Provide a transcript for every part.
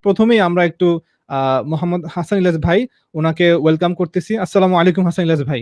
প্রথমেই আমরা একটু মোহাম্মদ হাসান ইলিয়াস ভাই ওনাকে ওয়েলকাম করতেছি। আসসালামু আলাইকুম হাসান ইলিয়াস ভাই।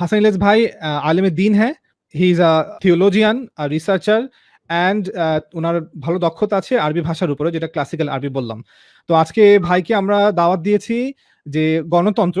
হাসান ইলিয়াস ভাই আলেমে দ্বীন হ্যাঁ। He is a theologian, researcher and উনার ভালো দক্ষতা আছে আরবি ভাষার উপরে, যেটা ক্লাসিক্যাল আরবি বললাম। তো আজকে ভাইকে আমরা দাওয়াত দিয়েছি যে গণতন্ত্র,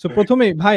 সো প্রথমেই ভাই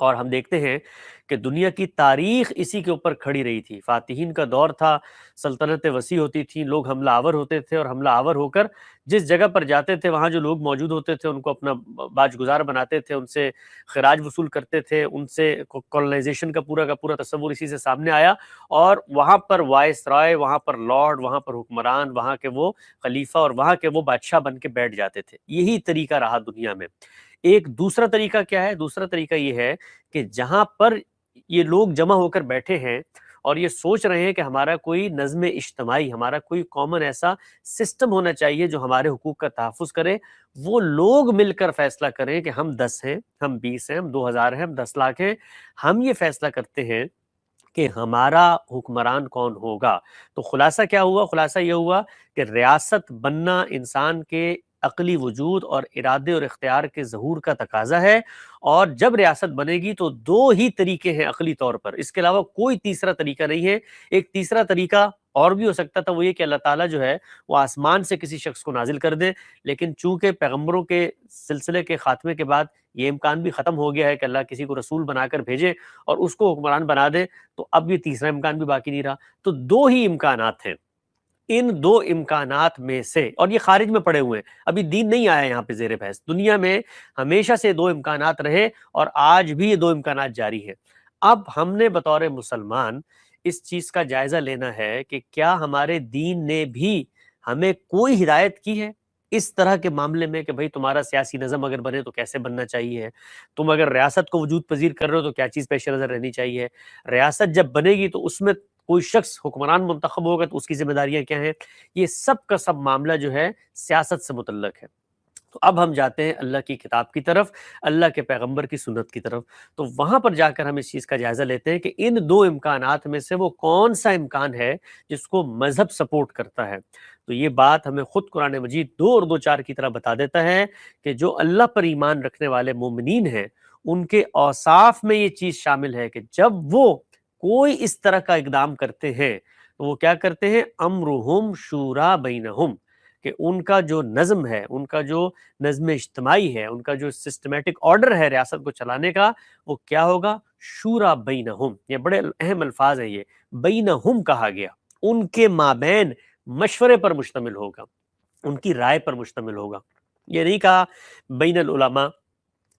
اور ہم دیکھتے ہیں کہ دنیا کی تاریخ اسی کے اوپر کھڑی رہی تھی. فاتحین کا دور تھا، سلطنتیں وسیع ہوتی تھیں، لوگ حملہ آور ہوتے تھے، اور حملہ آور ہو کر جس جگہ پر جاتے تھے وہاں جو لوگ موجود ہوتے تھے ان کو اپنا باج گزار بناتے تھے، ان سے خراج وصول کرتے تھے، ان سے کولونائزیشن کا پورا تصور اسی سے سامنے آیا. اور وہاں پر وائس رائے، وہاں پر لارڈ، وہاں پر حکمران، وہاں کے وہ خلیفہ اور وہاں کے وہ بادشاہ بن کے بیٹھ جاتے تھے. یہی طریقہ رہا دنیا میں. ایک دوسرا طریقہ کیا ہے؟ دوسرا طریقہ یہ ہے کہ جہاں پر یہ لوگ جمع ہو کر بیٹھے ہیں اور یہ سوچ رہے ہیں کہ ہمارا کوئی نظم اجتماعی، ہمارا کوئی کامن ایسا سسٹم ہونا چاہیے جو ہمارے حقوق کا تحفظ کرے، وہ لوگ مل کر فیصلہ کریں کہ ہم 10 ہیں، ہم 20 ہیں، ہم 2000 ہیں، ہم 10 لاکھ ہیں، ہم یہ فیصلہ کرتے ہیں کہ ہمارا حکمران کون ہوگا. تو خلاصہ کیا ہوا؟ خلاصہ یہ ہوا کہ ریاست بننا انسان کے عقلی وجود اور ارادے اور اختیار کے ظہور کا تقاضا ہے. اور جب ریاست بنے گی تو دو ہی طریقے ہیں عقلی طور پر، اس کے علاوہ کوئی تیسرا طریقہ نہیں ہے. ایک تیسرا طریقہ اور بھی ہو سکتا تھا، وہ یہ کہ اللہ تعالیٰ جو ہے وہ آسمان سے کسی شخص کو نازل کر دے، لیکن چونکہ پیغمبروں کے سلسلے کے خاتمے کے بعد یہ امکان بھی ختم ہو گیا ہے کہ اللہ کسی کو رسول بنا کر بھیجے اور اس کو حکمران بنا دے، تو اب یہ تیسرا امکان بھی باقی نہیں رہا. تو دو ہی امکانات ہیں. ان دو امکانات میں سے، اور یہ خارج میں پڑے ہوئے ہیں، ابھی دین نہیں آیا یہاں پہ زیر بحث، دنیا میں ہمیشہ سے دو امکانات رہے اور آج بھی یہ دو امکانات جاری ہیں. اب ہم نے بطور مسلمان اس چیز کا جائزہ لینا ہے کہ کیا ہمارے دین نے بھی ہمیں کوئی ہدایت کی ہے اس طرح کے معاملے میں کہ بھئی تمہارا سیاسی نظم اگر بنے تو کیسے بننا چاہیے، تم اگر ریاست کو وجود پذیر کر رہے ہو تو کیا چیز پیش نظر رہنی چاہیے، ریاست جب بنے گی تو اس میں کوئی شخص حکمران منتخب ہوگا تو اس کی ذمہ داریاں کیا ہیں، یہ سب کا سب معاملہ جو ہے سیاست سے متعلق ہے. تو اب ہم جاتے ہیں اللہ کی کتاب کی طرف، اللہ کے پیغمبر کی سنت کی طرف. تو وہاں پر جا کر ہم اس چیز کا جائزہ لیتے ہیں کہ ان دو امکانات میں سے وہ کون سا امکان ہے جس کو مذہب سپورٹ کرتا ہے. تو یہ بات ہمیں خود قرآن مجید 2 اور 2 4 کی طرح بتا دیتا ہے کہ جو اللہ پر ایمان رکھنے والے مومنین ہیں ان کے اوصاف میں یہ چیز شامل ہے کہ جب وہ کوئی اس طرح کا اقدام کرتے ہیں تو وہ کیا کرتے ہیں؟ امرہم شورا بینہم، کہ ان کا جو نظم ہے، ان کا جو نظم اجتماعی ہے، ان کا جو سسٹمیٹک آرڈر ہے ریاست کو چلانے کا، وہ کیا ہوگا؟ شورا بینہم. یہ بڑے اہم الفاظ ہیں، یہ بینہم کہا گیا، ان کے مابین مشورے پر مشتمل ہوگا، ان کی رائے پر مشتمل ہوگا. یہ نہیں کہا بین العلماء،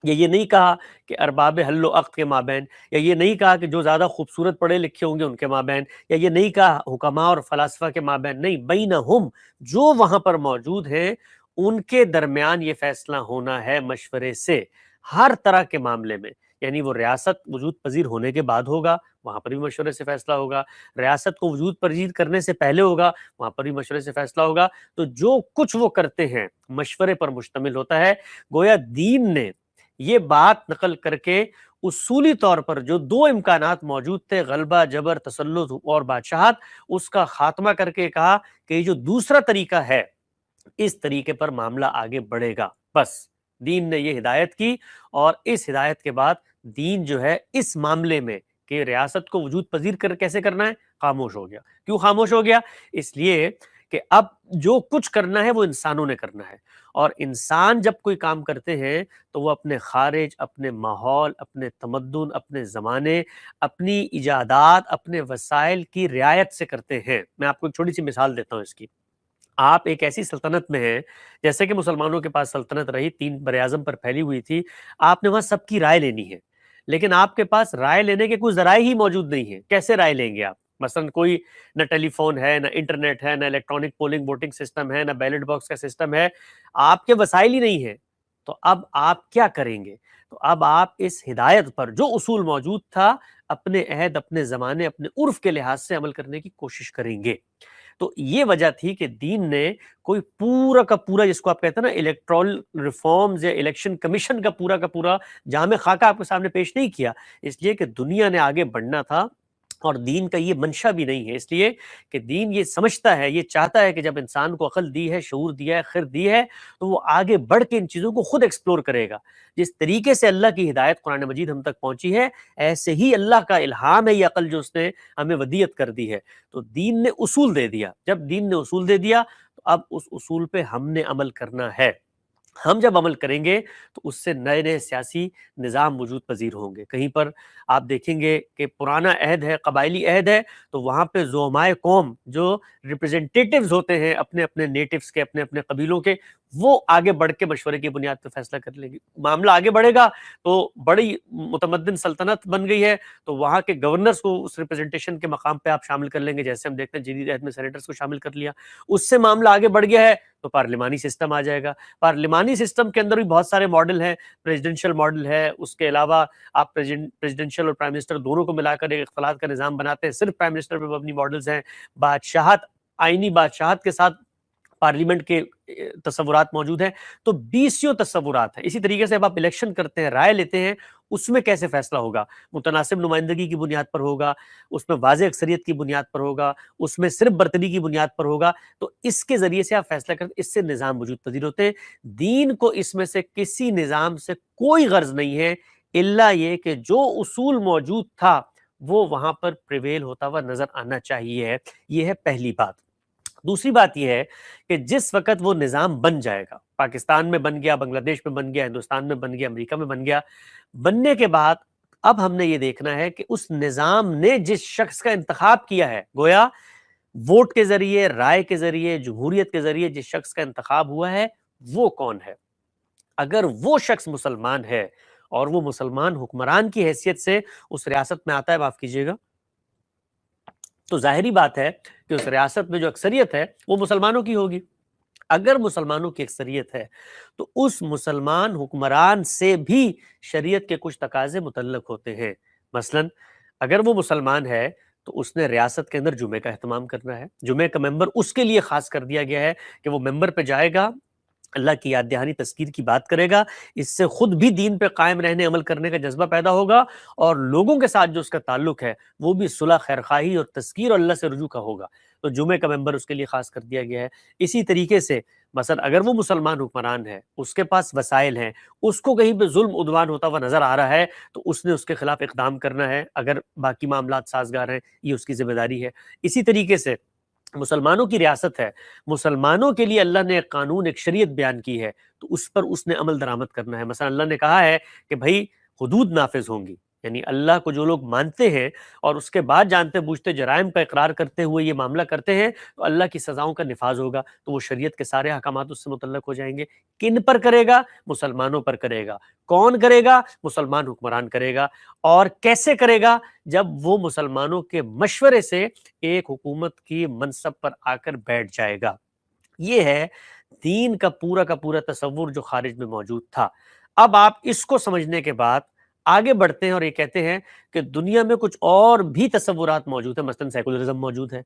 یا یہ نہیں کہا کہ ارباب حل و عقد کے مابین، یا یہ نہیں کہا کہ جو زیادہ خوبصورت پڑھے لکھے ہوں گے ان کے مابین، یا یہ نہیں کہا حکماء اور فلاسفہ کے مابین. نہیں، بینہم، جو وہاں پر موجود ہیں ان کے درمیان یہ فیصلہ ہونا ہے مشورے سے، ہر طرح کے معاملے میں. یعنی وہ ریاست وجود پذیر ہونے کے بعد ہوگا، وہاں پر بھی مشورے سے فیصلہ ہوگا، ریاست کو وجود پذیر کرنے سے پہلے ہوگا، وہاں پر بھی مشورے سے فیصلہ ہوگا. تو جو کچھ وہ کرتے ہیں مشورے پر مشتمل ہوتا ہے. گویا دین نے یہ بات نقل کر کے اصولی طور پر جو 2 امکانات موجود تھے، غلبہ، جبر، تسلط اور بادشاہت، اس کا خاتمہ کر کے کہا کہ یہ جو دوسرا طریقہ ہے اس طریقے پر معاملہ آگے بڑھے گا. بس دین نے یہ ہدایت کی، اور اس ہدایت کے بعد دین جو ہے اس معاملے میں کہ ریاست کو وجود پذیر کر کیسے کرنا ہے خاموش ہو گیا. کیوں خاموش ہو گیا؟ اس لیے کہ اب جو کچھ کرنا ہے وہ انسانوں نے کرنا ہے، اور انسان جب کوئی کام کرتے ہیں تو وہ اپنے خارج، اپنے ماحول، اپنے تمدن، اپنے زمانے، اپنی ایجادات، اپنے وسائل کی رعایت سے کرتے ہیں. میں آپ کو ایک چھوٹی سی مثال دیتا ہوں اس کی. آپ ایک ایسی سلطنت میں ہیں، جیسے کہ مسلمانوں کے پاس سلطنت رہی، 3 براعظم پر پھیلی ہوئی تھی، آپ نے وہاں سب کی رائے لینی ہے، لیکن آپ کے پاس رائے لینے کے کوئی ذرائع ہی موجود نہیں ہے. کیسے رائے لیں گے آپ؟ مثلا کوئی نہ ٹیلی فون ہے، نہ انٹرنیٹ ہے، نہ الیکٹرانک پولنگ ووٹنگ سسٹم ہے، نہ بیلٹ باکس کا سسٹم ہے، آپ کے وسائل ہی نہیں ہیں. تو اب آپ کیا کریں گے؟ تو اب آپ اس ہدایت پر جو اصول موجود تھا اپنے عہد، اپنے زمانے، اپنے عرف کے لحاظ سے عمل کرنے کی کوشش کریں گے. تو یہ وجہ تھی کہ دین نے کوئی پورا کا پورا، جس کو آپ کہتے ہیں نا الیکٹرال ریفارمز یا الیکشن کمیشن کا پورا جامع خاکہ آپ کے سامنے پیش نہیں کیا، اس لیے کہ دنیا نے آگے بڑھنا تھا، اور دین کا یہ منشا بھی نہیں ہے. اس لیے کہ دین یہ سمجھتا ہے، یہ چاہتا ہے کہ جب انسان کو عقل دی ہے، شعور دیا ہے، خرد دی ہے، تو وہ آگے بڑھ کے ان چیزوں کو خود ایکسپلور کرے گا. جس طریقے سے اللہ کی ہدایت قرآن مجید ہم تک پہنچی ہے، ایسے ہی اللہ کا الہام ہے یہ عقل جو اس نے ہمیں ودیت کر دی ہے. تو دین نے اصول دے دیا، جب دین نے اصول دے دیا تو اب اس اصول پہ ہم نے عمل کرنا ہے. ہم جب عمل کریں گے تو اس سے نئے نئے سیاسی نظام وجود پذیر ہوں گے. کہیں پر آپ دیکھیں گے کہ پرانا عہد ہے، قبائلی عہد ہے، تو وہاں پہ زعمائے قوم جو ریپرزنٹیٹیوز ہوتے ہیں اپنے اپنے نیٹیوز کے، اپنے اپنے قبیلوں کے، وہ آگے بڑھ کے مشورے کی بنیاد پہ فیصلہ کر لیں گے. معاملہ آگے بڑھے گا تو بڑی متمدن سلطنت بن گئی ہے، تو وہاں کے گورنرز کو اس ریپرزنٹیشن کے مقام پہ آپ شامل کر لیں گے، جیسے ہم دیکھتے ہیں جدید عہد میں سینیٹرز کو شامل کر لیا. اس سے معاملہ آگے بڑھ گیا ہے تو پارلیمانی سسٹم آ جائے گا. پارلیمانی سسٹم کے اندر بھی بہت سارے ماڈل ہیں، پریزیڈنشل ماڈل ہے، اس کے علاوہ آپ پریزیڈنشل اور پرائم منسٹر دونوں کو ملا کر ایک اختلاط کا نظام بناتے ہیں، صرف پرائم منسٹر پہ مبنی ماڈلز ہیں. بادشاہت، آئینی بادشاہت کے ساتھ پارلیمنٹ کے تصورات موجود ہیں. تو 20 تصورات ہیں. اسی طریقے سے اب آپ الیکشن کرتے ہیں، رائے لیتے ہیں، اس میں کیسے فیصلہ ہوگا؟ متناسب نمائندگی کی بنیاد پر ہوگا، اس میں واضح اکثریت کی بنیاد پر ہوگا، اس میں صرف برتری کی بنیاد پر ہوگا. تو اس کے ذریعے سے آپ فیصلہ کرتے ہیں، اس سے نظام وجود پذیر ہوتے ہیں. دین کو اس میں سے کسی نظام سے کوئی غرض نہیں ہے الا یہ کہ جو اصول موجود تھا وہ وہاں پر پریویل ہوتا ہوا نظر آنا چاہیے. یہ ہے پہلی بات. دوسری بات یہ ہے کہ جس وقت وہ نظام بن جائے گا، پاکستان میں بن گیا، بنگلہ دیش میں بن گیا، ہندوستان میں بن گیا، امریکہ میں بن گیا، بننے کے بعد اب ہم نے یہ دیکھنا ہے کہ اس نظام نے جس شخص کا انتخاب کیا ہے، گویا ووٹ کے ذریعے، رائے کے ذریعے، جمہوریت کے ذریعے جس شخص کا انتخاب ہوا ہے وہ کون ہے. اگر وہ شخص مسلمان ہے اور وہ مسلمان حکمران کی حیثیت سے اس ریاست میں آتا ہے، معاف کیجیے گا، تو ظاہری بات ہے کہ اس ریاست میں جو اکثریت ہے وہ مسلمانوں کی ہوگی. اگر مسلمانوں کی اکثریت ہے تو اس مسلمان حکمران سے بھی شریعت کے کچھ تقاضے متعلق ہوتے ہیں. مثلا اگر وہ مسلمان ہے تو اس نے ریاست کے اندر جمعے کا اہتمام کرنا ہے. جمعے کا ممبر اس کے لیے خاص کر دیا گیا ہے کہ وہ ممبر پہ جائے گا، اللہ کی یاد دہانی تذکیر کی بات کرے گا، اس سے خود بھی دین پہ قائم رہنے، عمل کرنے کا جذبہ پیدا ہوگا، اور لوگوں کے ساتھ جو اس کا تعلق ہے وہ بھی صلح، خیرخواہی اور تذکیر اور اللہ سے رجوع کا ہوگا. تو جمعے کا ممبر اس کے لیے خاص کر دیا گیا ہے. اسی طریقے سے مثلا اگر وہ مسلمان حکمران ہے، اس کے پاس وسائل ہیں، اس کو کہیں پہ ظلم عدوان ہوتا ہوا نظر آ رہا ہے تو اس نے اس کے خلاف اقدام کرنا ہے. اگر باقی معاملات سازگار ہیں یہ اس کی ذمہ داری ہے. اسی طریقے سے مسلمانوں کی ریاست ہے، مسلمانوں کے لیے اللہ نے ایک قانون، ایک شریعت بیان کی ہے، تو اس پر اس نے عمل درآمد کرنا ہے. مثلا اللہ نے کہا ہے کہ بھائی حدود نافذ ہوں گی، یعنی اللہ کو جو لوگ مانتے ہیں اور اس کے بعد جانتے بوجھتے جرائم کا اقرار کرتے ہوئے یہ معاملہ کرتے ہیں تو اللہ کی سزاؤں کا نفاذ ہوگا. تو وہ شریعت کے سارے احکامات اس سے متعلق ہو جائیں گے. کن پر کرے گا؟ مسلمانوں پر کرے گا. کون کرے گا؟ مسلمان حکمران کرے گا. اور کیسے کرے گا؟ جب وہ مسلمانوں کے مشورے سے ایک حکومت کی منصب پر آ کر بیٹھ جائے گا. یہ ہے دین کا پورا تصور جو خارج میں موجود تھا. اب آپ اس کو سمجھنے کے بعد آگے بڑھتے ہیں اور یہ کہتے ہیں کہ دنیا میں کچھ اور بھی تصورات موجود ہیں، مثلا سیکولرزم موجود ہے،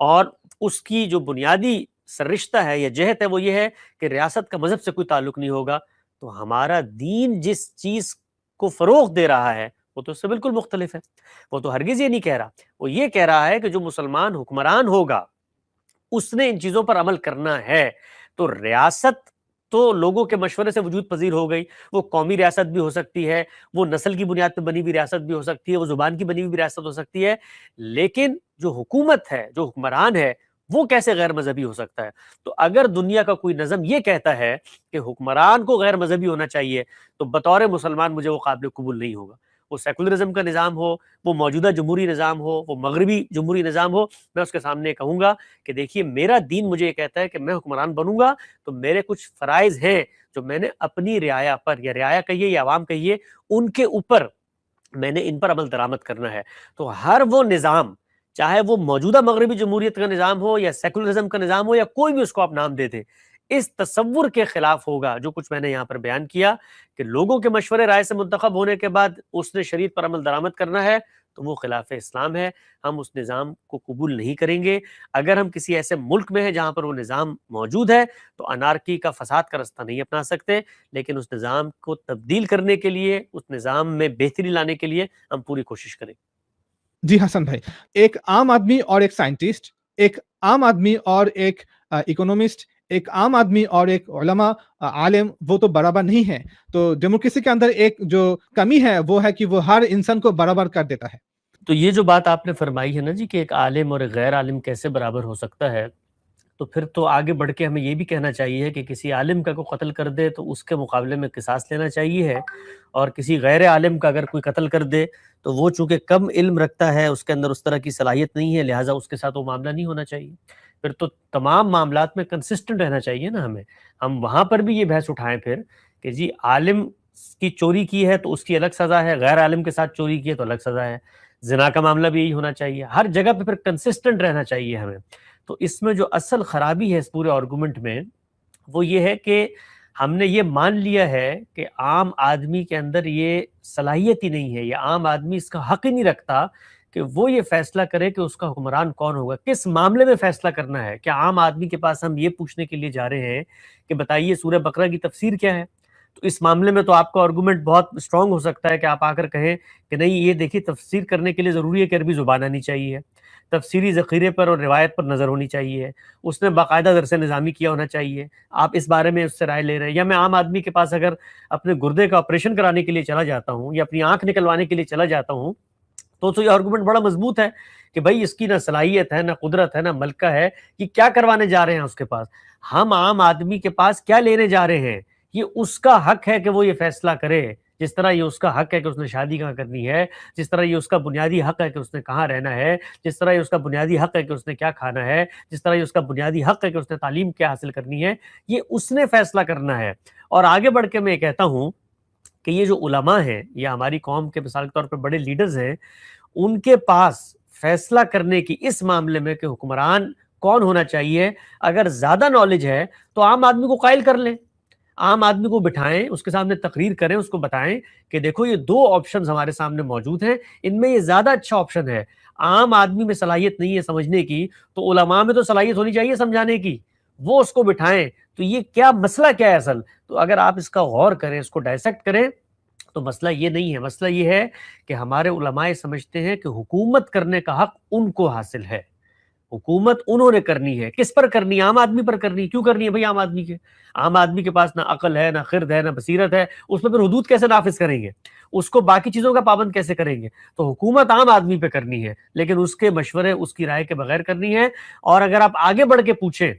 اور اس کی جو بنیادی سررشتہ ہے یا جہت ہے وہ یہ ہے کہ ریاست کا مذہب سے کوئی تعلق نہیں ہوگا. تو ہمارا دین جس چیز کو فروغ دے رہا ہے وہ تو اس سے بالکل مختلف ہے. وہ تو ہرگز یہ نہیں کہہ رہا، وہ یہ کہہ رہا ہے کہ جو مسلمان حکمران ہوگا اس نے ان چیزوں پر عمل کرنا ہے. تو ریاست تو لوگوں کے مشورے سے وجود پذیر ہو گئی. وہ قومی ریاست بھی ہو سکتی ہے، وہ نسل کی بنیاد پہ بنی ہوئی ریاست بھی ہو سکتی ہے، وہ زبان کی بنی ہوئی ریاست ہو سکتی ہے. لیکن جو حکومت ہے، جو حکمران ہے، وہ کیسے غیر مذہبی ہو سکتا ہے؟ تو اگر دنیا کا کوئی نظم یہ کہتا ہے کہ حکمران کو غیر مذہبی ہونا چاہیے تو بطور مسلمان مجھے وہ قابل قبول نہیں ہوگا. وہ سیکولرزم کا نظام ہو، وہ موجودہ جمہوری نظام ہو، وہ مغربی جمہوری نظام ہو، میں اس کے سامنے کہوں گا کہ دیکھیے میرا دین مجھے یہ کہتا ہے کہ میں حکمران بنوں گا تو میرے کچھ فرائض ہیں جو میں نے اپنی رعایا پر، یا رعایا کہیے یا عوام کہیے، ان کے اوپر میں نے ان پر عمل درآمد کرنا ہے. تو ہر وہ نظام، چاہے وہ موجودہ مغربی جمہوریت کا نظام ہو یا سیکولرزم کا نظام ہو یا کوئی بھی اس کو آپ نام دے دیں، اس تصور کے خلاف ہوگا جو کچھ میں نے یہاں پر بیان کیا کہ لوگوں کے مشورے رائے سے منتخب ہونے کے بعد اس نے شریعت پر عمل درآمد کرنا ہے. تو وہ خلاف اسلام ہے. ہم اس نظام کو قبول نہیں کریں گے. اگر ہم کسی ایسے ملک میں ہیں جہاں پر وہ نظام موجود ہے تو انارکی کا، فساد کا رستہ نہیں اپنا سکتے، لیکن اس نظام کو تبدیل کرنے کے لیے، اس نظام میں بہتری لانے کے لیے ہم پوری کوشش کریں. جی حسن بھائی، ایک عام آدمی اور ایک سائنٹسٹ، ایک عام آدمی اور ایک اکنومسٹ، ایک عام آدمی اور ایک علماء، عالم، وہ تو برابر نہیں ہے. تو ڈیموکریسی کے اندر ایک جو کمی ہے وہ ہے کہ وہ ہر انسان کو برابر کر دیتا ہے. تو یہ جو بات آپ نے فرمائی ہے نا جی کہ ایک عالم اور ایک غیر عالم کیسے برابر ہو سکتا ہے، تو پھر تو آگے بڑھ کے ہمیں یہ بھی کہنا چاہیے کہ کسی عالم کا کوئی قتل کر دے تو اس کے مقابلے میں قصاص لینا چاہیے ہے، اور کسی غیر عالم کا اگر کوئی قتل کر دے تو وہ چونکہ کم علم رکھتا ہے، اس کے اندر اس طرح کی صلاحیت نہیں ہے، لہٰذا اس کے ساتھ وہ معاملہ نہیں ہونا چاہیے۔ پھر تو تمام معاملات میں کنسسٹنٹ رہنا چاہیے نا ہمیں، ہم وہاں پر بھی یہ بحث اٹھائیں پھر کہ جی عالم کی چوری کی ہے تو اس کی الگ سزا ہے، غیر عالم کے ساتھ چوری کی ہے تو الگ سزا ہے، زنا کا معاملہ بھی یہی ہونا چاہیے، ہر جگہ پہ پھر کنسسٹنٹ رہنا چاہیے ہمیں۔ تو اس میں جو اصل خرابی ہے اس پورے آرگومنٹ میں وہ یہ ہے کہ ہم نے یہ مان لیا ہے کہ عام آدمی کے اندر یہ صلاحیت ہی نہیں ہے، یا عام آدمی اس کا حق ہی نہیں رکھتا کہ وہ یہ فیصلہ کرے کہ اس کا حکمران کون ہوگا، کس معاملے میں فیصلہ کرنا ہے۔ کیا عام آدمی کے پاس ہم یہ پوچھنے کے لیے جا رہے ہیں کہ بتائیے سورہ بقرہ کی تفسیر کیا ہے؟ تو اس معاملے میں تو آپ کا آرگومنٹ بہت اسٹرانگ ہو سکتا ہے کہ آپ آ کر کہیں کہ نہیں یہ دیکھیے تفسیر کرنے کے لیے ضروری ہے کہ عربی زبان آنی چاہیے، تفسیری ذخیرے پر اور روایت پر نظر ہونی چاہیے، اس نے باقاعدہ درس نظامی کیا ہونا چاہیے، آپ اس بارے میں اس سے رائے لے رہے ہیں۔ یا میں عام آدمی کے پاس اگر اپنے گردے کا آپریشن کرانے کے لیے چلا جاتا ہوں یا اپنی آنکھ نکلوانے کے لیے چلا جاتا ہوں تو یہ آرگومنٹ بڑا مضبوط ہے کہ بھائی اس کی نہ صلاحیت ہے، نہ قدرت ہے، نہ ملکہ ہے، کہ کیا کروانے جا رہے ہیں اس کے پاس۔ ہم عام آدمی کے پاس کیا لینے جا رہے ہیں؟ یہ اس کا حق ہے کہ وہ یہ فیصلہ کرے، جس طرح یہ اس کا حق ہے کہ اس نے شادی کہاں کرنی ہے، جس طرح یہ اس کا بنیادی حق ہے کہ اس نے کہاں رہنا ہے، جس طرح یہ اس کا بنیادی حق ہے کہ اس نے کیا کھانا ہے، جس طرح یہ اس کا بنیادی حق ہے کہ اس نے تعلیم کیا حاصل کرنی ہے، یہ اس نے فیصلہ کرنا ہے۔ اور آگے بڑھ کے میں یہ کہتا ہوں کہ یہ جو علماء ہیں یا ہماری قوم کے مثال کے طور پر بڑے لیڈرز ہیں، ان کے پاس فیصلہ کرنے کی اس معاملے میں کہ حکمران کون ہونا چاہیے اگر زیادہ نالج ہے تو عام آدمی کو قائل کر لیں، عام آدمی کو بٹھائیں، اس کے سامنے تقریر کریں، اس کو بتائیں کہ دیکھو یہ دو آپشنز ہمارے سامنے موجود ہیں، ان میں یہ زیادہ اچھا آپشن ہے۔ عام آدمی میں صلاحیت نہیں ہے سمجھنے کی تو علماء میں تو صلاحیت ہونی چاہیے سمجھانے کی، وہ اس کو بٹھائیں۔ تو یہ کیا مسئلہ کیا ہے اصل؟ تو اگر آپ اس کا غور کریں، اس کو ڈائسیکٹ کریں تو مسئلہ یہ نہیں ہے، مسئلہ یہ ہے کہ ہمارے علماء سمجھتے ہیں کہ حکومت کرنے کا حق ان کو حاصل ہے، حکومت انہوں نے کرنی ہے۔ کس پر کرنی ہے؟ عام آدمی پر کرنی ہے۔ کیوں کرنی ہے بھائی؟ عام آدمی کے پاس نہ عقل ہے، نہ خرد ہے، نہ بصیرت ہے، اس پہ پھر حدود کیسے نافذ کریں گے؟ اس کو باقی چیزوں کا پابند کیسے کریں گے؟ تو حکومت عام آدمی پہ کرنی ہے، لیکن اس کے مشورے، اس کی رائے کے بغیر کرنی ہے۔ اور اگر آپ آگے بڑھ کے پوچھیں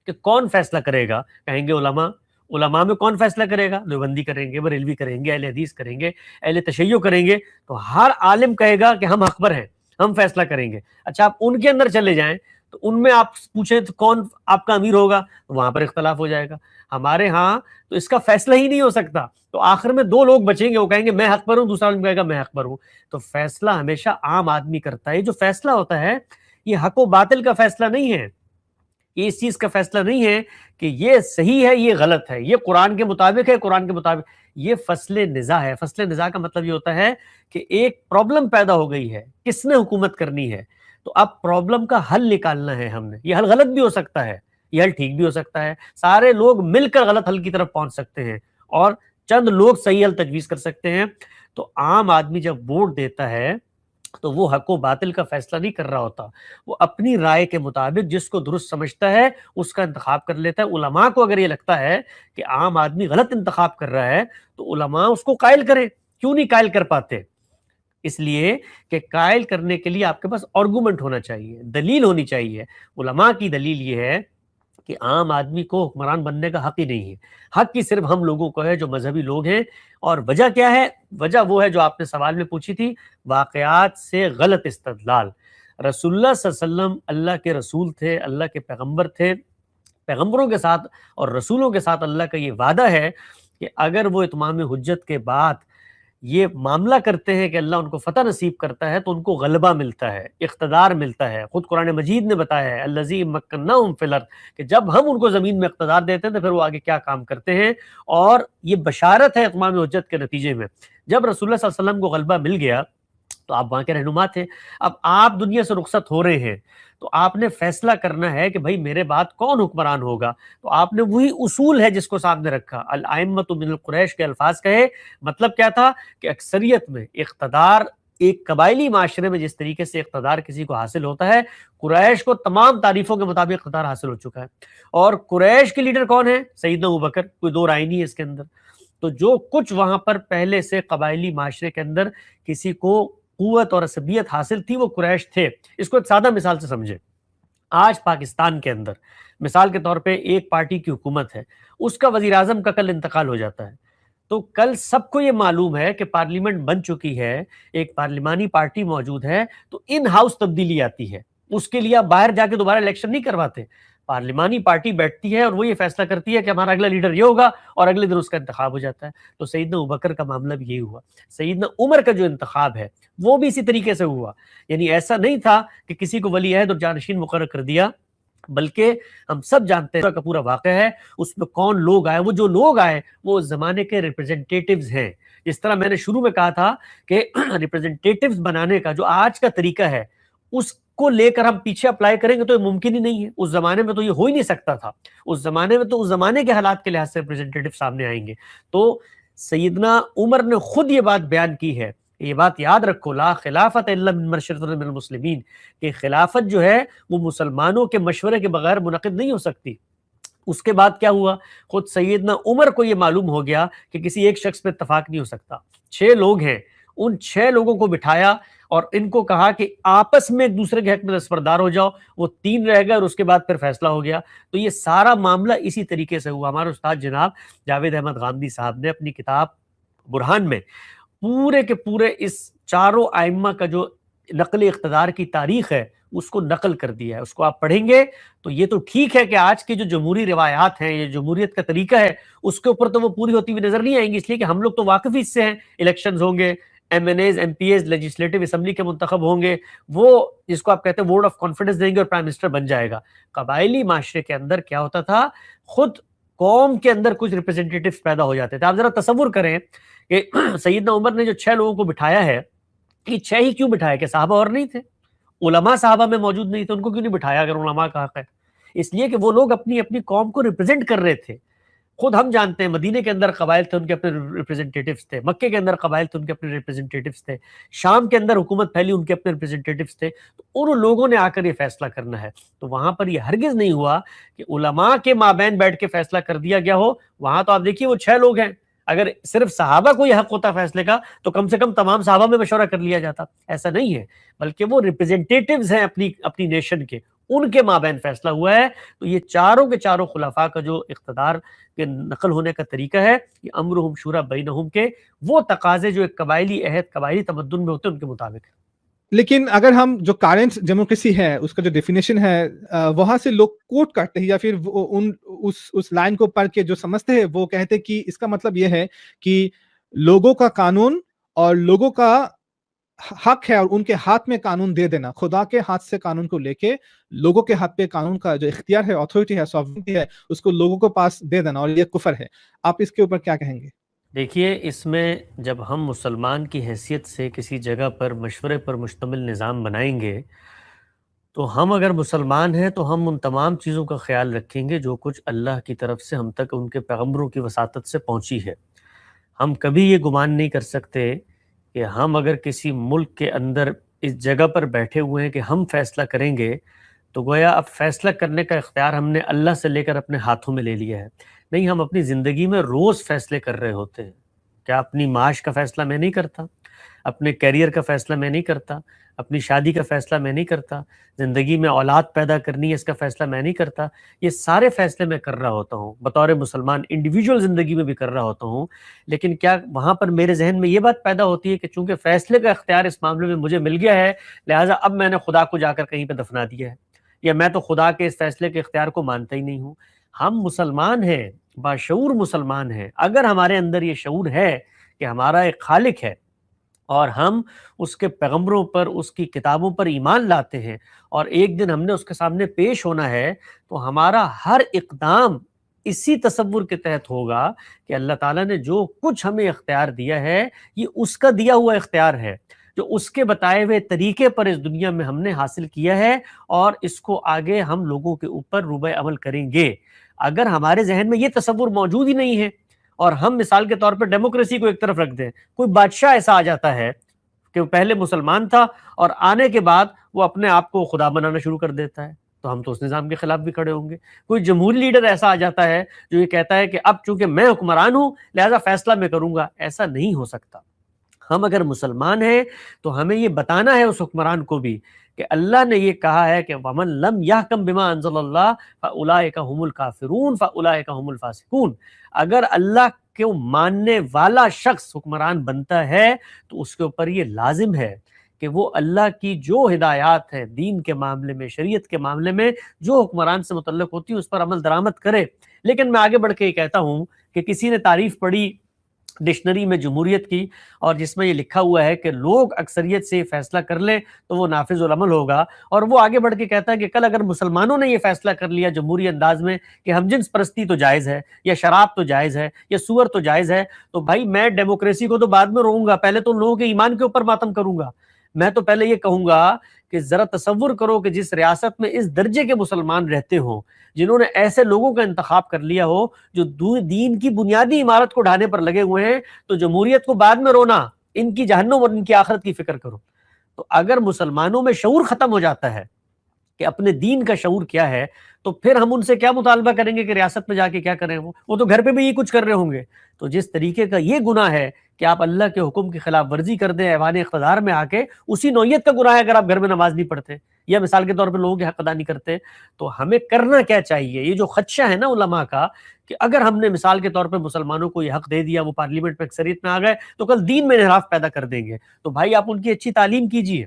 کہ کون فیصلہ کرے گا، کہیں گے علماء۔ علماء میں کون فیصلہ کرے گا؟ دیوبندی کریں گے، بریلوی کریں گے، اہل حدیث کریں گے، اہل تشیع کریں گے۔ تو ہر عالم کہے گا کہ ہم حق پر ہیں، ہم فیصلہ کریں گے۔ اچھا آپ ان کے اندر چلے جائیں تو ان میں آپ پوچھیں تو کون آپ کا امیر ہوگا، تو وہاں پر اختلاف ہو جائے گا۔ ہمارے ہاں تو اس کا فیصلہ ہی نہیں ہو سکتا، تو آخر میں دو لوگ بچیں گے، وہ کہیں گے میں حق پر ہوں، دوسرا عالم کہے گا میں حق پر ہوں۔ تو فیصلہ ہمیشہ عام آدمی کرتا ہے۔ یہ جو فیصلہ ہوتا ہے یہ حق و باطل کا فیصلہ نہیں ہے، یہ اس چیز کا فیصلہ نہیں ہے کہ یہ صحیح ہے یہ غلط ہے، یہ قرآن کے مطابق ہے قرآن کے مطابق، یہ فصل نزاع ہے۔ فصل نزاع کا مطلب یہ ہوتا ہے کہ ایک پرابلم پیدا ہو گئی ہے، کس نے حکومت کرنی ہے، تو اب پرابلم کا حل نکالنا ہے ہم نے۔ یہ حل غلط بھی ہو سکتا ہے، یہ حل ٹھیک بھی ہو سکتا ہے، سارے لوگ مل کر غلط حل کی طرف پہنچ سکتے ہیں اور چند لوگ صحیح حل تجویز کر سکتے ہیں۔ تو عام آدمی جب ووٹ دیتا ہے تو وہ حق و باطل کا فیصلہ نہیں کر رہا ہوتا، وہ اپنی رائے کے مطابق جس کو درست سمجھتا ہے اس کا انتخاب کر لیتا ہے۔ علماء کو اگر یہ لگتا ہے کہ عام آدمی غلط انتخاب کر رہا ہے تو علماء اس کو قائل کریں۔ کیوں نہیں قائل کر پاتے؟ اس لیے کہ قائل کرنے کے لیے آپ کے پاس آرگومنٹ ہونا چاہیے، دلیل ہونی چاہیے۔ علماء کی دلیل یہ ہے کہ عام آدمی کو حکمران بننے کا حق ہی نہیں ہے، حق کی صرف ہم لوگوں کو ہے جو مذہبی لوگ ہیں۔ اور وجہ کیا ہے؟ وجہ وہ ہے جو آپ نے سوال میں پوچھی تھی، واقعات سے غلط استدلال۔ رسول اللہ صلی اللہ علیہ وسلم اللہ کے رسول تھے، اللہ کے پیغمبر تھے، پیغمبروں کے ساتھ اور رسولوں کے ساتھ اللہ کا یہ وعدہ ہے کہ اگر وہ اتمام حجت کے بعد یہ معاملہ کرتے ہیں کہ اللہ ان کو فتح نصیب کرتا ہے تو ان کو غلبہ ملتا ہے، اقتدار ملتا ہے۔ خود قرآن مجید نے بتایا ہے الذی مکناہم فی الارض، کہ جب ہم ان کو زمین میں اقتدار دیتے ہیں تو پھر وہ آگے کیا کام کرتے ہیں۔ اور یہ بشارت ہے اتمام حجت کے نتیجے میں۔ جب رسول اللہ صلی اللہ علیہ وسلم کو غلبہ مل گیا تو آپ وہاں کے رہنما تھے، اب آپ دنیا سے رخصت ہو رہے ہیں تو آپ نے فیصلہ کرنا ہے کہ بھائی میرے بعد کون حکمران ہوگا۔ تو آپ نے وہی اصول ہے جس کو سامنے رکھا، الائمۃ من القریش کے الفاظ کہے۔ مطلب کیا تھا کہ اکثریت میں اقتدار، ایک قبائلی معاشرے میں جس طریقے سے اقتدار کسی کو حاصل ہوتا ہے، قریش کو تمام تعریفوں کے مطابق اقتدار حاصل ہو چکا ہے۔ اور قریش کے لیڈر کون ہیں؟ سیدنا ابوبکر، کوئی دو رائے نہیں ہے اس کے اندر۔ تو جو کچھ وہاں پر پہلے سے قبائلی معاشرے کے اندر کسی کو قوت اور عصبیت حاصل تھی وہ قریش تھے۔ اس کو ایک سادہ مثال سے سمجھے، آج پاکستان کے اندر مثال کے طور پہ ایک پارٹی کی حکومت ہے، اس کا وزیر اعظم کا کل انتقال ہو جاتا ہے، تو کل سب کو یہ معلوم ہے کہ پارلیمنٹ بن چکی ہے، ایک پارلیمانی پارٹی موجود ہے، تو ان ہاؤس تبدیلی آتی ہے، اس کے لیے آپ باہر جا کے دوبارہ الیکشن نہیں کرواتے، پارلیمانی پارٹی بیٹھتی ہے اور وہ یہ فیصلہ کرتی ہے کہ ہمارا اگلا لیڈر یہ ہوگا، اور اگلے دن اس کا انتخاب ہو جاتا ہے۔ تو سیدنا ابوبکر کا معاملہ بھی یہی ہوا، سیدنا عمر کا جو انتخاب ہے وہ بھی اسی طریقے سے ہوا، یعنی ایسا نہیں تھا کہ کسی کو ولی عہد اور جانشین مقرر کر دیا، بلکہ ہم سب جانتے ہیں کا پورا واقعہ ہے، اس میں کون لوگ آئے، وہ جو لوگ آئے وہ اس زمانے کے ریپرزنٹیٹیوز ہیں۔ جس طرح میں نے شروع میں کہا تھا کہ ریپرزنٹیٹیوز بنانے کا جو آج کا طریقہ ہے اس کو لے کر ہم پیچھے اپلائی کریں گے تو یہ ممکن ہی نہیں ہے، اس زمانے میں تو یہ ہو ہی نہیں سکتا تھا، اس زمانے میں تو اس زمانے کے حالات کے لحاظ سے ریپرزنٹیٹیو سامنے آئیں گے۔ تو سیدنا عمر نے خود یہ بات بیان کی ہے، یہ بات یاد رکھو، لا خلافت الا من مشورۃ من المسلمین، کہ خلافت جو ہے وہ مسلمانوں کے مشورے کے بغیر منعقد نہیں ہو سکتی۔ اس کے بعد کیا ہوا، خود سیدنا عمر کو یہ معلوم ہو گیا کہ کسی ایک شخص پہ اتفاق نہیں ہو سکتا، 6 لوگ ہیں، ان 6 لوگوں کو بٹھایا اور ان کو کہا کہ آپس میں ایک دوسرے کے حق میں دستبردار ہو جاؤ، وہ 3 رہ گئے اور اس کے بعد پھر فیصلہ ہو گیا۔ تو یہ سارا معاملہ اسی طریقے سے ہوا۔ ہمارے استاد جناب جاوید احمد غامدی صاحب نے اپنی کتاب برہان میں پورے کے پورے اس چاروں ائمہ کا جو نقل اقتدار کی تاریخ ہے اس کو نقل کر دیا ہے، اس کو آپ پڑھیں گے تو یہ تو ٹھیک ہے کہ آج کی جو جمہوری روایات ہیں، یہ جمہوریت کا طریقہ ہے، اس کے اوپر تو وہ پوری ہوتی ہوئی نظر نہیں آئیں گی، اس لیے کہ ہم لوگ تو واقف ہی اس سے ہیں، الیکشنز ہوں گے، M N As, M P As, legislative assembly کے منتخب ہوں گے، وہ جس کو آپ کہتے ہیں ووٹ آف کانفیڈنس دیں گے اور پرائم منسٹر بن جائے گا۔ قبائلی معاشرے کے اندر کیا ہوتا تھا، خود قوم کے اندر کچھ ریپرزنٹیٹیوز پیدا ہو جاتے تھے۔ آپ ذرا تصور کریں کہ سیدنا عمر نے جو 6 لوگوں کو بٹھایا ہے، یہ 6 ہی کیوں بٹھایا، کہ صحابہ اور نہیں تھے؟ علماء صحابہ میں موجود نہیں تھے، ان کو کیوں نہیں بٹھایا اگر علماء کا حق ہے؟ اس لیے کہ وہ لوگ اپنی اپنی قوم کو ریپرزینٹ کر رہے تھے۔ خود ہم جانتے ہیں مدینے کے اندر قبائل تھے، ان کے اپنے ریپرزنٹیٹیوز تھے، مکے کے اندر قبائل تھے، ان کے اپنے ریپرزنٹیٹیوز تھے، شام کے اندر حکومت پھیلی، ان کے اپنے ریپرزنٹیٹیوز تھے، تو ان لوگوں نے آ کر یہ فیصلہ کرنا ہے۔ تو وہاں پر یہ ہرگز نہیں ہوا کہ علماء کے مابین بیٹھ کے فیصلہ کر دیا گیا ہو۔ وہاں تو آپ دیکھیے وہ 6 لوگ ہیں، اگر صرف صحابہ کو یہ حق ہوتا فیصلے کا تو کم سے کم تمام صحابہ میں مشورہ کر لیا جاتا، ایسا نہیں ہے، بلکہ وہ ریپرزنٹیٹیوز ہیں اپنی نیشن کے، ان کے مابین فیصلہ ہوا ہے۔ تو یہ چاروں کے چاروں خلفاء کا جو اقتدار کے نقل ہونے کا طریقہ ہے، یہ امرہم شورا بینہم کے وہ تقاضے جو ایک قبائلی عہد، قبائلی تمدن میں ہوتے ہیں ان کے مطابق ہے۔ لیکن اگر ہم جو کارنٹ ڈیموکریسی ہے اس کا جو ڈیفینیشن ہے وہاں سے لوگ کوٹ کرتے ہیں یا پھر اس لائن کو پڑھ کے جو سمجھتے ہیں وہ کہتے ہیں کہ اس کا مطلب یہ ہے کہ لوگوں کا قانون اور لوگوں کا حق ہے اور ان کے ہاتھ میں قانون دے دینا، خدا کے ہاتھ سے قانون کو لے کے لوگوں کے ہاتھ پہ قانون کا جو اختیار ہے، اتھارٹی ہے، سوورنٹی ہے، اس کو لوگوں کو پاس دے دینا، اور یہ کفر ہے۔ آپ اس کے اوپر کیا کہیں گے؟ دیکھیے، اس میں جب ہم مسلمان کی حیثیت سے کسی جگہ پر مشورے پر مشتمل نظام بنائیں گے تو ہم اگر مسلمان ہیں تو ہم ان تمام چیزوں کا خیال رکھیں گے جو کچھ اللہ کی طرف سے ہم تک ان کے پیغمبروں کی وساطت سے پہنچی ہے۔ ہم کبھی یہ گمان نہیں کر سکتے کہ ہم اگر کسی ملک کے اندر اس جگہ پر بیٹھے ہوئے ہیں کہ ہم فیصلہ کریں گے تو گویا اب فیصلہ کرنے کا اختیار ہم نے اللہ سے لے کر اپنے ہاتھوں میں لے لیا ہے۔ نہیں، ہم اپنی زندگی میں روز فیصلے کر رہے ہوتے ہیں۔ کیا اپنی معاش کا فیصلہ میں نہیں کرتا؟ اپنے کیریئر کا فیصلہ میں نہیں کرتا؟ اپنی شادی کا فیصلہ میں نہیں کرتا؟ زندگی میں اولاد پیدا کرنی ہے، اس کا فیصلہ میں نہیں کرتا؟ یہ سارے فیصلے میں کر رہا ہوتا ہوں، بطور مسلمان انڈیویجول زندگی میں بھی کر رہا ہوتا ہوں، لیکن کیا وہاں پر میرے ذہن میں یہ بات پیدا ہوتی ہے کہ چونکہ فیصلے کا اختیار اس معاملے میں مجھے مل گیا ہے، لہٰذا اب میں نے خدا کو جا کر کہیں پہ دفنا دیا ہے، یا میں تو خدا کے اس فیصلے کے اختیار کو مانتا ہی نہیں ہوں؟ ہم مسلمان ہیں، باشعور مسلمان ہیں۔ اگر ہمارے اندر یہ شعور ہے کہ ہمارا ایک خالق ہے اور ہم اس کے پیغمبروں پر، اس کی کتابوں پر ایمان لاتے ہیں، اور ایک دن ہم نے اس کے سامنے پیش ہونا ہے، تو ہمارا ہر اقدام اسی تصور کے تحت ہوگا کہ اللہ تعالیٰ نے جو کچھ ہمیں اختیار دیا ہے یہ اس کا دیا ہوا اختیار ہے، جو اس کے بتائے ہوئے طریقے پر اس دنیا میں ہم نے حاصل کیا ہے، اور اس کو آگے ہم لوگوں کے اوپر روبہ عمل کریں گے۔ اگر ہمارے ذہن میں یہ تصور موجود ہی نہیں ہے، اور ہم مثال کے طور پر ڈیموکریسی کو ایک طرف رکھ دیں، کوئی بادشاہ ایسا آ جاتا ہے کہ وہ پہلے مسلمان تھا اور آنے کے بعد وہ اپنے آپ کو خدا بنانا شروع کر دیتا ہے، تو ہم تو اس نظام کے خلاف بھی کھڑے ہوں گے۔ کوئی جمہوری لیڈر ایسا آ جاتا ہے جو یہ کہتا ہے کہ اب چونکہ میں حکمران ہوں لہذا فیصلہ میں کروں گا، ایسا نہیں ہو سکتا۔ ہم اگر مسلمان ہیں تو ہمیں یہ بتانا ہے اس حکمران کو بھی کہ اللہ نے یہ کہا ہے کہ وَمَن لَمْ يَحْكَمْ بِمَا أَنزَلَ اللَّهُ فَأُولَٰئِكَ هُمُ الْكَافِرُونَ فَأُولَٰئِكَ هُمُ الْفَاسِقُونَ۔ اگر اللہ کو ماننے والا شخص حکمران بنتا ہے تو اس کے اوپر یہ لازم ہے کہ وہ اللہ کی جو ہدایات ہیں دین کے معاملے میں، شریعت کے معاملے میں جو حکمران سے متعلق ہوتی ہے اس پر عمل درآمد کرے۔ لیکن میں آگے بڑھ کے یہ کہتا ہوں کہ کسی نے تعریف پڑھی ڈکشنری میں جمہوریت کی، اور جس میں یہ لکھا ہوا ہے کہ لوگ اکثریت سے یہ فیصلہ کر لیں تو وہ نافذ العمل ہوگا، اور وہ آگے بڑھ کے کہتا ہے کہ کل اگر مسلمانوں نے یہ فیصلہ کر لیا جمہوری انداز میں کہ ہم جنس پرستی تو جائز ہے، یا شراب تو جائز ہے، یا سور تو جائز ہے، تو بھائی میں ڈیموکریسی کو تو بعد میں روؤں گا، پہلے تو ان لوگوں کے ایمان کے اوپر ماتم کروں گا۔ میں تو پہلے یہ کہوں گا کہ ذرا تصور کرو کہ جس ریاست میں اس درجے کے مسلمان رہتے ہوں، جنہوں نے ایسے لوگوں کا انتخاب کر لیا ہو جو دین کی بنیادی عمارت کو ڈھانے پر لگے ہوئے ہیں، تو جمہوریت کو بعد میں رونا، ان کی جہنم اور ان کی آخرت کی فکر کرو۔ تو اگر مسلمانوں میں شعور ختم ہو جاتا ہے کہ اپنے دین کا شعور کیا ہے، تو پھر ہم ان سے کیا مطالبہ کریں گے کہ ریاست میں جا کے کیا کریں؟ وہ تو گھر پہ بھی یہ کچھ کر رہے ہوں گے۔ تو جس طریقے کا یہ گناہ ہے کہ آپ اللہ کے حکم کی خلاف ورزی کر دیں ایوان اقتدار میں آ کے، اسی نوعیت کا گناہ ہے اگر آپ گھر میں نماز نہیں پڑھتے یا مثال کے طور پہ لوگوں کے حق ادا نہیں کرتے۔ تو ہمیں کرنا کیا چاہیے؟ یہ جو خدشہ ہے نا علماء کا کہ اگر ہم نے مثال کے طور پہ مسلمانوں کو یہ حق دے دیا، وہ پارلیمنٹ میں اکثریت میں آ گئے تو کل دین میں انحراف پیدا کر دیں گے۔ تو بھائی آپ ان کی اچھی تعلیم کیجئے،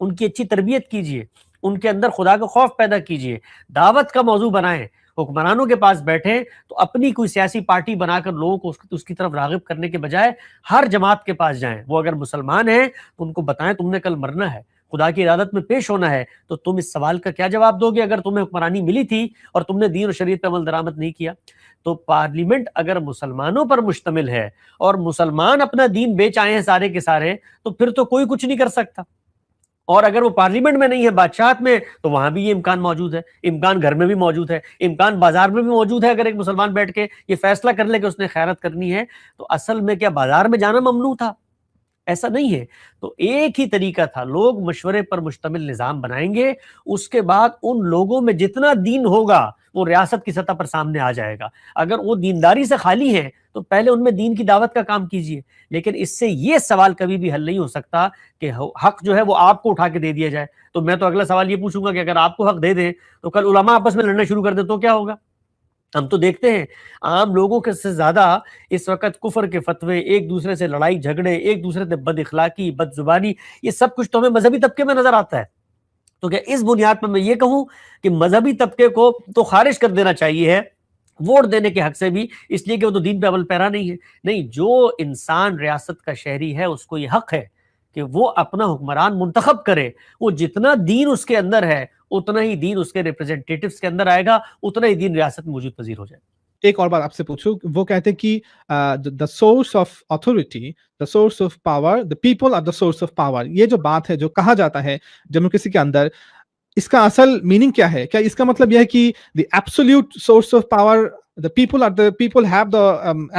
ان کی اچھی تربیت کیجئے، ان کے اندر خدا کا خوف پیدا کیجئے، دعوت کا موضوع بنائیں، حکمرانوں کے پاس بیٹھیں تو اپنی کوئی سیاسی پارٹی بنا کر لوگوں کو اس کی طرف راغب کرنے کے بجائے ہر جماعت کے پاس جائیں۔ وہ اگر مسلمان ہیں تو ان کو بتائیں تم نے کل مرنا ہے، خدا کی ارادت میں پیش ہونا ہے، تو تم اس سوال کا کیا جواب دو گے اگر تمہیں حکمرانی ملی تھی اور تم نے دین و شریعت پہ عمل درآمد نہیں کیا؟ تو پارلیمنٹ اگر مسلمانوں پر مشتمل ہے اور مسلمان اپنا دین بیچ آئے ہیں سارے کے سارے، تو پھر تو کوئی کچھ نہیں کر سکتا۔ اور اگر وہ پارلیمنٹ میں نہیں ہے، بادشاہت میں، تو وہاں بھی یہ امکان موجود ہے، امکان گھر میں بھی موجود ہے، امکان بازار میں بھی موجود ہے۔ اگر ایک مسلمان بیٹھ کے یہ فیصلہ کر لے کہ اس نے خیرات کرنی ہے، تو اصل میں کیا بازار میں جانا ممنوع تھا؟ ایسا نہیں ہے۔ تو ایک ہی طریقہ تھا، لوگ مشورے پر مشتمل نظام بنائیں گے، اس کے بعد ان لوگوں میں جتنا دین ہوگا وہ ریاست کی سطح پر سامنے آ جائے گا۔ اگر وہ دینداری سے خالی ہیں تو پہلے ان میں دین کی دعوت کا کام کیجیے، لیکن اس سے یہ سوال کبھی بھی حل نہیں ہو سکتا کہ حق جو ہے وہ آپ کو اٹھا کے دے دیا جائے۔ تو میں تو اگلا سوال یہ پوچھوں گا کہ اگر آپ کو حق دے دیں تو کل علماء آپس میں لڑنا شروع کر دیں تو کیا ہوگا؟ ہم تو دیکھتے ہیں عام لوگوں کے سے زیادہ اس وقت کفر کے فتوے، ایک دوسرے سے لڑائی جھگڑے، ایک دوسرے سے بد اخلاقی، بد زبانی، یہ سب کچھ تو ہمیں مذہبی طبقے میں نظر آتا ہے۔ تو کیا اس بنیاد پر میں یہ کہوں کہ مذہبی طبقے کو تو خارج کر دینا چاہیے ہے ووٹ دینے کے حق سے بھی، اس لیے کہ وہ تو دین پہ عمل پیرا نہیں ہے؟ نہیں، جو انسان ریاست کا شہری ہے اس کو یہ حق ہے کہ وہ اپنا حکمران منتخب کرے۔ وہ جتنا دین اس کے اندر ہے اتنا ہی دین اس کے ریپرزنٹیٹیوز کے اندر آئے گا، اتنا ہی دین ریاست میں موجود پذیر ہو جائے گا۔ ایک اور بات آپ سے پوچھوں، وہ کہتے ہیں کہ the source of authority, the source of power, the people are the source of power۔ یہ جو بات ہے، جو کہا جاتا ہے ڈیموکریسی کے اندر، اس کا اصل میننگ کیا ہے؟ کیا اس کا مطلب یہ ہے کہ the absolute source of power, the people have the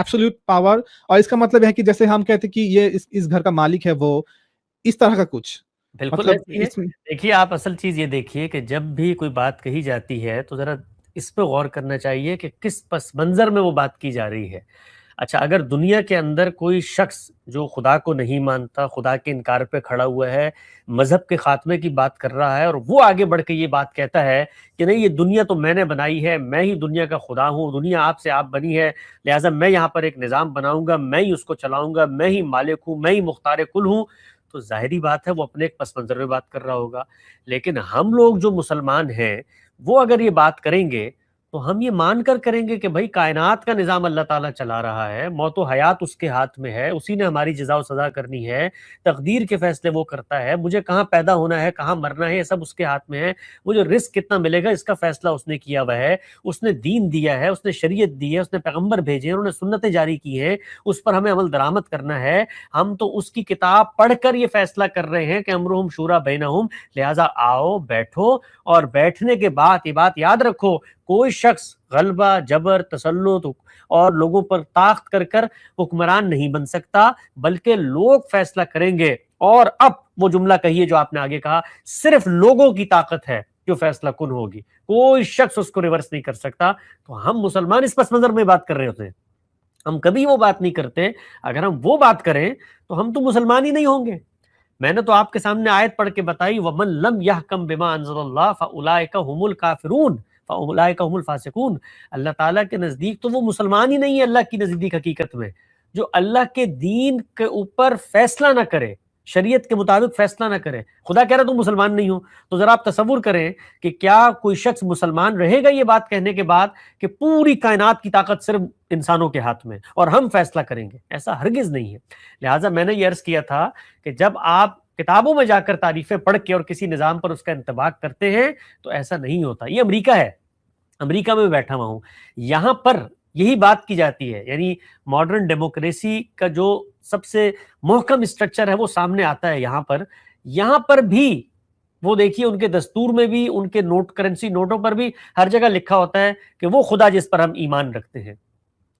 absolute power، اور اس کا مطلب یہ ہے کہ جیسے ہم کہتے ہیں کہ یہ اس گھر کا مالک ہے، وہ اس طرح کا کچھ بالکل مطلب ایسی ہے۔ اس میں؟ دیکھیے آپ اصل چیز یہ دیکھیے کہ جب بھی کوئی بات کہی جاتی ہے تو ذرا اس پہ غور کرنا چاہیے کہ کس پس منظر میں وہ بات کی جا رہی ہے۔ اچھا، اگر دنیا کے اندر کوئی شخص جو خدا کو نہیں مانتا، خدا کے انکار پہ کھڑا ہوا ہے، مذہب کے خاتمے کی بات کر رہا ہے، اور وہ آگے بڑھ کے یہ بات کہتا ہے کہ نہیں یہ دنیا تو میں نے بنائی ہے، میں ہی دنیا کا خدا ہوں، دنیا آپ سے آپ بنی ہے، لہٰذا میں یہاں پر ایک نظام بناؤں گا، میں ہی اس کو چلاؤں گا، میں ہی مالک ہوں، میں ہی مختار کل ہوں، تو ظاہری بات ہے وہ اپنے ایک پس منظر میں بات کر رہا ہوگا۔ لیکن ہم لوگ جو مسلمان ہیں وہ اگر یہ بات کریں گے تو ہم یہ مان کر کریں گے کہ بھائی کائنات کا نظام اللہ تعالیٰ چلا رہا ہے، موت و حیات اس کے ہاتھ میں ہے، اسی نے ہماری جزا و سزا کرنی ہے، تقدیر کے فیصلے وہ کرتا ہے، مجھے کہاں پیدا ہونا ہے، کہاں مرنا ہے، یہ سب اس کے ہاتھ میں ہے، مجھے رزق کتنا ملے گا اس کا فیصلہ اس نے کیا ہوا ہے، اس نے دین دیا ہے، اس نے شریعت دی ہے، اس نے پیغمبر بھیجے ہیں، انہوں نے سنتیں جاری کی ہیں، اس پر ہمیں عمل درآمد کرنا ہے۔ ہم تو اس کی کتاب پڑھ کر یہ فیصلہ کر رہے ہیں کہ امرہم شورا بینہم، لہٰذا آؤ بیٹھو، اور بیٹھنے کے بعد یہ بات یاد رکھو، کوئی شخص غلبہ، جبر، تسلط اور لوگوں پر طاقت کر کر حکمران نہیں بن سکتا، بلکہ لوگ فیصلہ کریں گے۔ اور اب وہ جملہ کہیے جو آپ نے آگے کہا، صرف لوگوں کی طاقت ہے جو فیصلہ کن ہوگی، کوئی شخص اس کو ریورس نہیں کر سکتا۔ تو ہم مسلمان اس پس منظر میں بات کر رہے ہوتے ہیں۔ ہم کبھی وہ بات نہیں کرتے. اگر ہم وہ بات کریں تو ہم تو مسلمان ہی نہیں ہوں گے. میں نے تو آپ کے سامنے آیت پڑھ کے بتائی وَمَن لَمْ يَحْكَمْ بِمَا أَنزَلَ اللَّهُ فَأُولَٰئِكَ هُمُ الْكَافِرُونَ فَأُولَٰئِكَ هُمُ الْفَاسِقُونَ. اللہ تعالیٰ کے نزدیک تو وہ مسلمان ہی نہیں ہے اللہ کی نزدیک حقیقت میں, جو اللہ کے دین کے اوپر فیصلہ نہ کرے, شریعت کے مطابق فیصلہ نہ کرے. خدا کہہ رہا تم مسلمان نہیں ہو, تو ذرا آپ تصور کریں کہ کیا کوئی شخص مسلمان رہے گا یہ بات کہنے کے بعد کہ پوری کائنات کی طاقت صرف انسانوں کے ہاتھ میں اور ہم فیصلہ کریں گے؟ ایسا ہرگز نہیں ہے. لہٰذا میں نے یہ عرض کیا تھا کہ جب آپ کتابوں میں جا کر تعریفیں پڑھ کے اور کسی نظام پر اس کا انطباق کرتے ہیں تو ایسا نہیں ہوتا. یہ امریکہ ہے, امریکہ میں بیٹھا ہوا ہوں, یہاں پر یہی بات کی جاتی ہے. یعنی ماڈرن ڈیموکریسی کا جو سب سے محکم اسٹرکچر ہے وہ سامنے آتا ہے یہاں پر بھی وہ دیکھیے ان کے دستور میں بھی, ان کے نوٹ کرنسی نوٹوں پر بھی ہر جگہ لکھا ہوتا ہے کہ وہ خدا جس پر ہم ایمان رکھتے ہیں,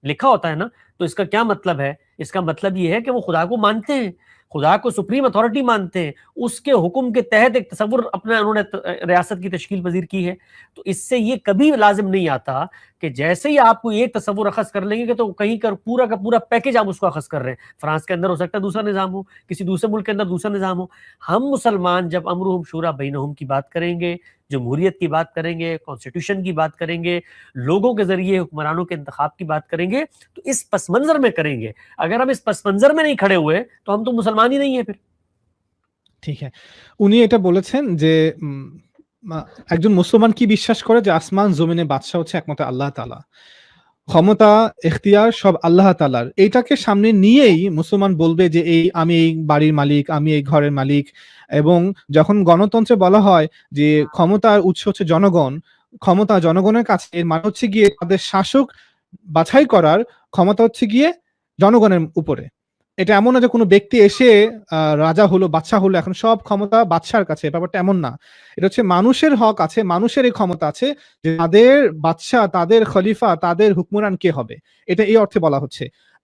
لکھا ہوتا ہے نا. تو اس کا کیا مطلب ہے؟ اس کا مطلب یہ ہے کہ وہ خدا کو مانتے ہیں, خدا کو سپریم اتھارٹی مانتے ہیں, اس کے حکم کے تحت ایک تصور اپنا انہوں نے ریاست کی تشکیل پذیر کی ہے. تو اس سے یہ کبھی لازم نہیں آتا کہ جیسے ہی آپ کو ایک تصور اخذ کر لیں گے کہ تو کہیں کا پورا پیکج آپ اس کو اخذ کر رہے ہیں. فرانس کے اندر ہو سکتا ہے دوسرا نظام ہو, کسی دوسرے ملک کے اندر دوسرا نظام ہو. ہم مسلمان جب امرہم شورا بینہم کی بات کریں گے, جمہوریت کی بات کریں گے, کانسٹیٹیوشن کی بات کریں گے, لوگوں کے ذریعے حکمرانوں کے انتخاب کی بات کریں گے, تو اس پس منظر میں کریں گے. اگر ہم اس پس منظر میں نہیں کھڑے ہوئے تو ہم تو مسلمان ہی نہیں ہیں پھر. ঠিক আছে, উনি এটা বলেছেন যে একজন মুসলমান কি বিশ্বাস করে যে আসমান জমিনে বাদশা হচ্ছে একমাত্র আল্লাহ তাআলা, ক্ষমতা এখতিয়ার সব আল্লাহ তাআলার. এইটাকে সামনে নিয়েই মুসলমান বলবে যে আমি এই বাড়ির মালিক, আমি এই ঘরের মালিক. এবং যখন গণতন্ত্রে বলা হয় যে ক্ষমতার উৎস হচ্ছে জনগণ, ক্ষমতা জনগণের কাছে, এর মানে হচ্ছে গিয়ে তাদের শাসক বাছাই করার ক্ষমতা হচ্ছে গিয়ে জনগণের উপরে. এটা এমন না যে কোনো ব্যক্তি এসে রাজা হলো, বাদশা হলো, এখন সব ক্ষমতা বাদশার কাছে, ব্যাপারটা এমন না. এটা হচ্ছে মানুষের হক আছে, মানুষের এই ক্ষমতা আছে যে তাদের বাদশা, তাদের খলিফা, তাদের হুকমরান কে হবে, এটা এই অর্থে বলা হচ্ছে.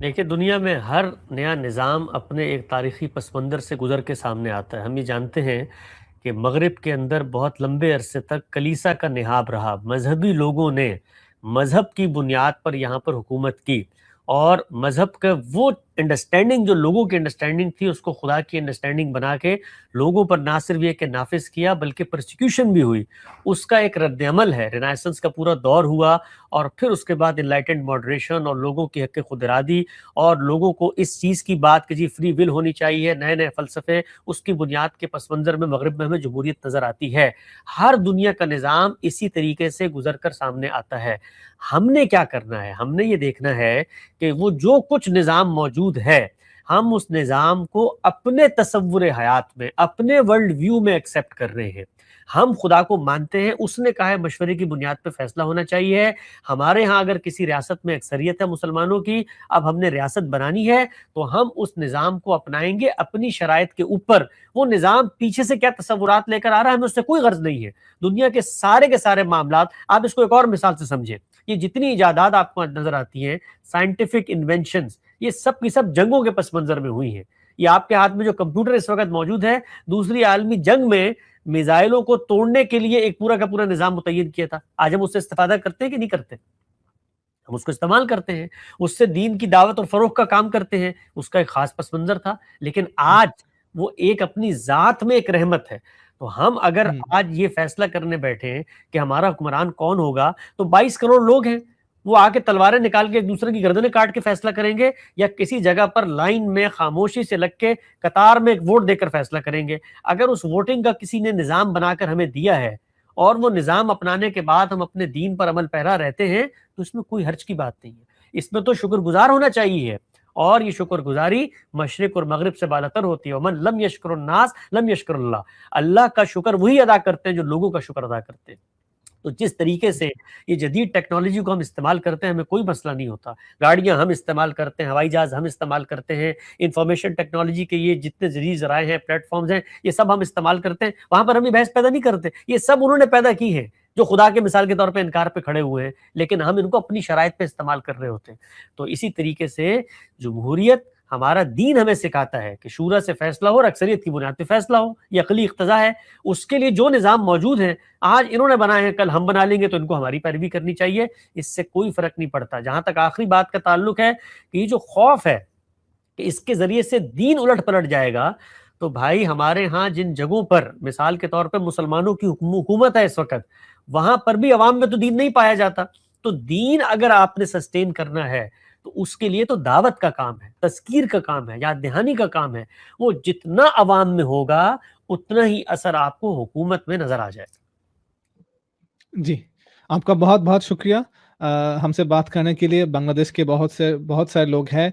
دیکھیے دنیا میں ہر نیا نظام اپنے ایک تاریخی پس منظر سے گزر کے سامنے آتا ہے. ہم یہ جانتے ہیں کہ مغرب کے اندر بہت لمبے عرصے تک کلیسا کا نہاب رہا. مذہبی لوگوں نے مذہب کی بنیاد پر یہاں پر حکومت کی, اور مذہب کا وہ انڈرسٹینڈنگ جو لوگوں کی انڈرسٹینڈنگ تھی اس کو خدا کی انڈرسٹینڈنگ بنا کے لوگوں پر نہ صرف یہ کہ نافذ کیا بلکہ پرسیکیوشن بھی ہوئی. اس کا ایک رد عمل ہے. رینائسنس کا پورا دور ہوا, اور پھر اس کے بعد انلائٹنڈ ماڈریشن اور لوگوں کی حق خود ارادی, اور لوگوں کو اس چیز کی بات کہ جی فری ول ہونی چاہیے, نئے نئے فلسفے, اس کی بنیاد کے پس منظر میں مغرب میں ہمیں جمہوریت نظر آتی ہے. ہر دنیا کا نظام اسی طریقے سے گزر کر سامنے آتا ہے. ہم نے کیا کرنا ہے؟ ہم نے یہ دیکھنا ہے کہ وہ جو کچھ نظام موجود ہے ہم اس نظام کو اپنے تصور حیات میں, اپنے ورلڈ ویو میں ایکسیپٹ کر رہے ہیں. ہم خدا کو مانتے ہیں, اس نے کہا ہے مشورے کی بنیاد پہ فیصلہ ہونا چاہیے. ہمارے ہاں اگر کسی ریاست میں اکثریت ہے مسلمانوں کی, اب ہم نے ریاست بنانی ہے تو ہم اس نظام کو اپنائیں گے اپنی شرائط کے اوپر. وہ نظام پیچھے سے کیا تصورات لے کر آ رہا ہے ہمیں اس سے کوئی غرض نہیں ہے. دنیا کے سارے معاملات, آپ اس کو ایک اور مثال سے سمجھیں, یہ جتنی ایجادات آپ کو نظر آتی ہیں, سائنٹیفک انوینشنز, یہ سب کی سب جنگوں کے پس منظر میں ہوئی ہیں. یہ آپ کے ہاتھ میں جو کمپیوٹر اس وقت موجود ہے, دوسری عالمی جنگ میں میزائلوں کو توڑنے کے لیے ایک پورا کا پورا نظام متعین کیا تھا. آج ہم اس سے استفادہ کرتے ہیں کہ نہیں کرتے؟ ہم اس کو استعمال کرتے ہیں, اس سے دین کی دعوت اور فروغ کا کام کرتے ہیں. اس کا ایک خاص پس منظر تھا, لیکن آج وہ ایک اپنی ذات میں ایک رحمت ہے. تو ہم اگر آج یہ فیصلہ کرنے بیٹھے ہیں کہ ہمارا حکمران کون ہوگا, تو 22 کروڑ لوگ ہیں, وہ آ کے تلواریں نکال کے ایک دوسرے کی گردنیں کاٹ کے فیصلہ کریں گے, یا کسی جگہ پر لائن میں خاموشی سے لگ کے قطار میں ایک ووٹ دے کر فیصلہ کریں گے. اگر اس ووٹنگ کا کسی نے نظام بنا کر ہمیں دیا ہے اور وہ نظام اپنانے کے بعد ہم اپنے دین پر عمل پیرا رہتے ہیں, تو اس میں کوئی حرج کی بات نہیں ہے. اس میں تو شکر گزار ہونا چاہیے, اور یہ شکر گزاری مشرق اور مغرب سے بالاتر ہوتی ہے. ومن لم یشکر الناس لم یشکر اللہ. اللہ کا شکر وہی ادا کرتے ہیں جو لوگوں کا شکر ادا کرتے ہیں. تو جس طریقے سے یہ جدید ٹیکنالوجی کو ہم استعمال کرتے ہیں ہمیں کوئی مسئلہ نہیں ہوتا. گاڑیاں ہم استعمال کرتے ہیں, ہوائی جہاز ہم استعمال کرتے ہیں, انفارمیشن ٹیکنالوجی کے یہ جتنے جدید ذرائع ہیں, پلیٹ فارمز ہیں, یہ سب ہم استعمال کرتے ہیں. وہاں پر ہم یہ بحث پیدا نہیں کرتے, یہ سب انہوں نے پیدا کی ہے جو خدا کے مثال کے طور پہ انکار پہ کھڑے ہوئے ہیں, لیکن ہم ان کو اپنی شرائط پہ استعمال کر رہے ہوتے ہیں. تو اسی طریقے سے جمہوریت, ہمارا دین ہمیں سکھاتا ہے کہ شورا سے فیصلہ ہو اور اکثریت کی بنیاد پہ فیصلہ ہو, یہ عقلی اقتضا ہے. اس کے لیے جو نظام موجود ہیں آج انہوں نے بنائے ہیں, کل ہم بنا لیں گے تو ان کو ہماری پیروی کرنی چاہیے, اس سے کوئی فرق نہیں پڑتا. جہاں تک آخری بات کا تعلق ہے کہ یہ جو خوف ہے کہ اس کے ذریعے سے دین الٹ پلٹ جائے گا, تو بھائی ہمارے ہاں جن جگہوں پر مثال کے طور پہ مسلمانوں کی حکومت ہے اس وقت, وہاں پر بھی عوام میں تو دین نہیں پایا جاتا. تو دین اگر آپ نے سسٹین کرنا ہے تو اس کے لیے تو دعوت کا کام ہے, تذکیر کا کام ہے, یاد دہانی کا کام ہے. وہ جتنا عوام میں ہوگا اتنا ہی اثر آپ کو حکومت میں نظر آ جائے. جی, آپ کا بہت بہت شکریہ ہم سے بات کرنے کے لیے. بنگلہ دیش کے بہت سارے لوگ ہیں,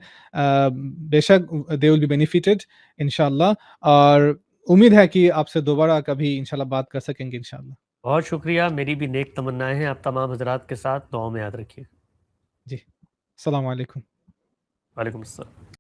بے شک دے ول بی بینیفیٹڈ انشاءاللہ, اور امید ہے کہ آپ سے دوبارہ کبھی انشاءاللہ بات کر سکیں گے انشاءاللہ. بہت شکریہ, میری بھی نیک تمنائیں ہیں آپ تمام حضرات کے ساتھ, دعاؤں میں یاد رکھیے. جی, السلام علیکم. وعلیکم السلام.